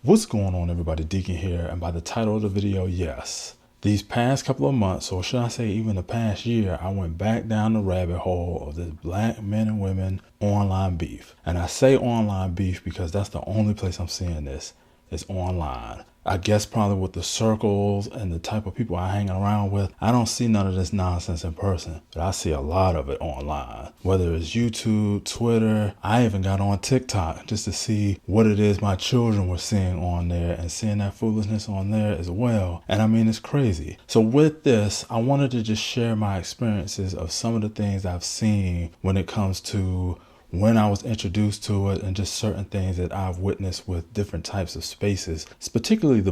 What's going on, everybody? Deacon here, and by the title of the video, yes, these past couple of months, or should I say even the past year, I went back down the rabbit hole of this black men and women online beef. And I say online beef because that's the only place I'm seeing this is online. I guess probably with the circles and the type of people I hang around with, I don't see none of this nonsense in person, but I see a lot of it online. Whether it's YouTube, Twitter, I even got on TikTok just to see what it is my children were seeing on there and seeing that foolishness on there as well. And I mean, it's crazy. So with this, I wanted to just share my experiences of some of the things I've seen when it comes to when I was introduced to it and just certain things that I've witnessed with different types of spaces, particularly the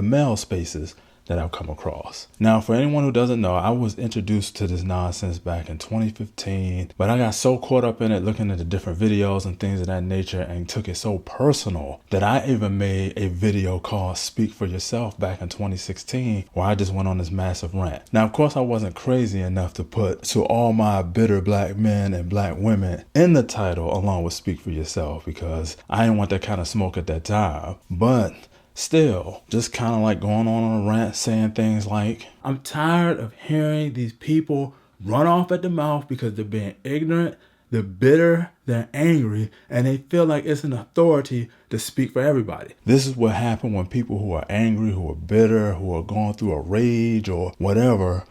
male spaces that I've come across. Now, for anyone who doesn't know, I was introduced to this nonsense back in 2015, but I got so caught up in it looking at the different videos and things of that nature and took it so personal that I even made a video called Speak for Yourself back in 2016 where I just went on this massive rant. Now, of course, I wasn't crazy enough to put "to all my bitter black men and black women" in the title along with Speak for Yourself because I didn't want that kind of smoke at that time. But still, just kind of like going on a rant saying things like, I'm tired of hearing these people run off at the mouth because they're being ignorant, they're bitter, they're angry, and they feel like it's an authority to speak for everybody. This is what happens when people who are angry, who are bitter, who are going through a rage or whatever,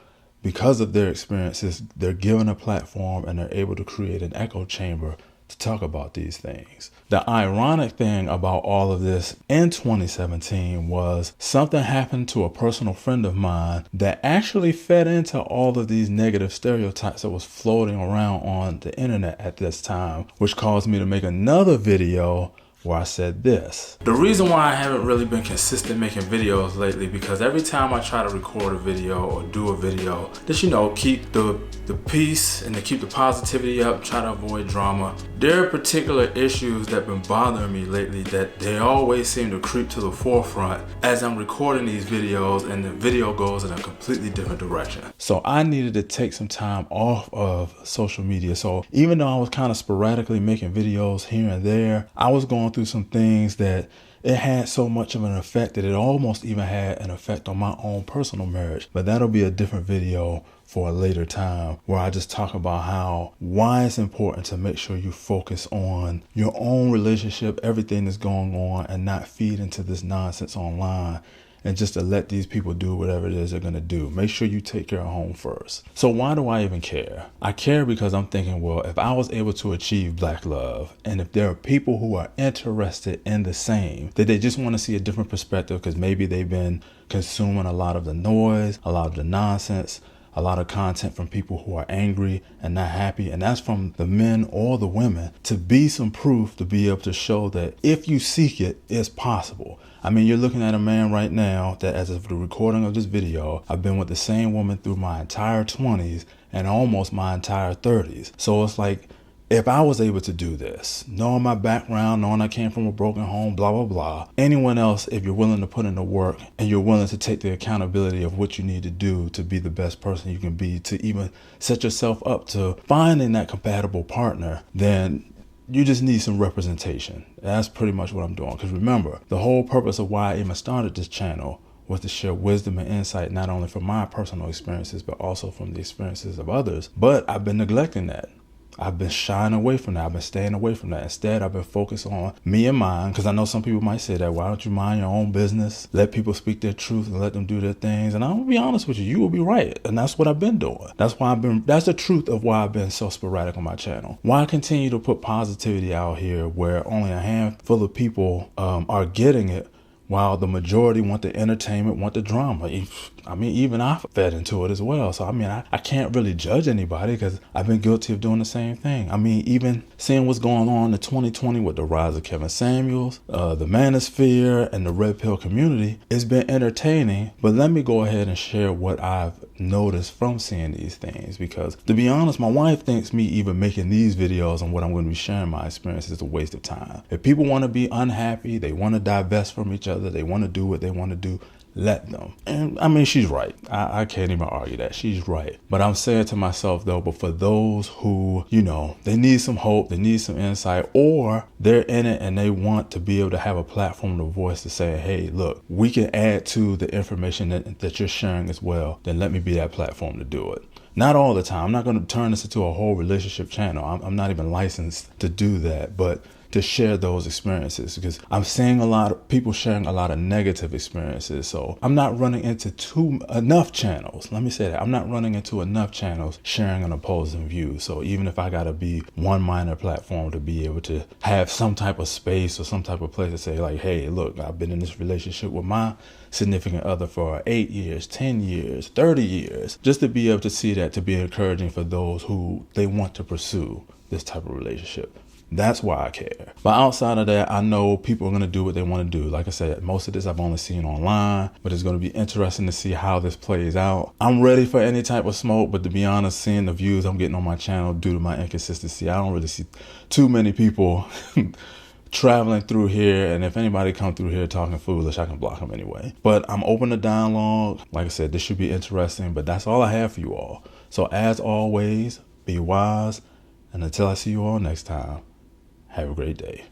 because of their experiences, they're given a platform and they're able to create an echo chamber to talk about these things. The ironic thing about all of this in 2017 was something happened to a personal friend of mine that actually fed into all of these negative stereotypes that was floating around on the internet at this time, which caused me to make another video where I said this. The reason why I haven't really been consistent making videos lately, because every time I try to record a video or do a video, just, keep the peace and to keep the positivity up, try to avoid drama. There are particular issues that have been bothering me lately that they always seem to creep to the forefront as I'm recording these videos and the video goes in a completely different direction. So I needed to take some time off of social media. So even though I was kind of sporadically making videos here and there, I was going through some things that it had so much of an effect that it almost even had an effect on my own personal marriage. But that'll be a different video for a later time where I just talk about why it's important to make sure you focus on your own relationship, everything that's going on, and not feed into this nonsense online and just to let these people do whatever it is they're going to do. Make sure you take care of home first. So why do I even care? I care because I'm thinking, well, if I was able to achieve black love, and if there are people who are interested in the same, that they just want to see a different perspective because maybe they've been consuming a lot of the noise, a lot of the nonsense, a lot of content from people who are angry and not happy, and that's from the men or the women, to be some proof to be able to show that if you seek it, it's possible. I mean, you're looking at a man right now that, as of the recording of this video, I've been with the same woman through my entire 20s and almost my entire 30s. So it's like, if I was able to do this, knowing my background, knowing I came from a broken home, blah, blah, blah, anyone else, if you're willing to put in the work and you're willing to take the accountability of what you need to do to be the best person you can be, to even set yourself up to finding that compatible partner, then you just need some representation. That's pretty much what I'm doing. Because remember, the whole purpose of why I even started this channel was to share wisdom and insight, not only from my personal experiences, but also from the experiences of others. But I've been neglecting that. I've been shying away from that. I've been staying away from that. Instead, I've been focused on me and mine, because I know some people might say that, why don't you mind your own business? Let people speak their truth and let them do their things. And I'm gonna be honest with you, you will be right. And that's what I've been doing. That's the truth of why I've been so sporadic on my channel. Why continue to put positivity out here where only a handful of people are getting it, while the majority want the entertainment, want the drama. I mean, even I fed into it as well. So, I mean, I can't really judge anybody because I've been guilty of doing the same thing. I mean, even seeing what's going on in 2020 with the rise of Kevin Samuels, the manosphere, and the red pill community, it's been entertaining. But let me go ahead and share what I've noticed from seeing these things. Because to be honest, my wife thinks me even making these videos and what I'm going to be sharing my experience is a waste of time. If people want to be unhappy, they want to divest from each other, they want to do what they want to do, let them. And I mean, she's right. I can't even argue that. She's right. But I'm saying to myself though, but for those who, you know, they need some hope, they need some insight, or they're in it and they want to be able to have a platform, a voice to say, hey, look, we can add to the information that you're sharing as well, then let me be that platform to do it. Not all the time. I'm not going to turn this into a whole relationship channel. I'm not even licensed to do that, but to share those experiences, because I'm seeing a lot of people sharing a lot of negative experiences. So I'm not running into enough channels. Let me say that. I'm not running into enough channels sharing an opposing view. So even if I got to be one minor platform to be able to have some type of space or some type of place to say like, hey, look, I've been in this relationship with my significant other for 8 years, 10 years, 30 years, just to be able to see that, to be encouraging for those who they want to pursue this type of relationship. That's why I care. But outside of that, I know people are going to do what they want to do. Like I said, most of this I've only seen online, but it's going to be interesting to see how this plays out. I'm ready for any type of smoke, but to be honest, seeing the views I'm getting on my channel due to my inconsistency, I don't really see too many people traveling through here. And if anybody come through here talking foolish, I can block them anyway. But I'm open to dialogue. Like I said, this should be interesting, but that's all I have for you all. So as always, be wise. And until I see you all next time, have a great day.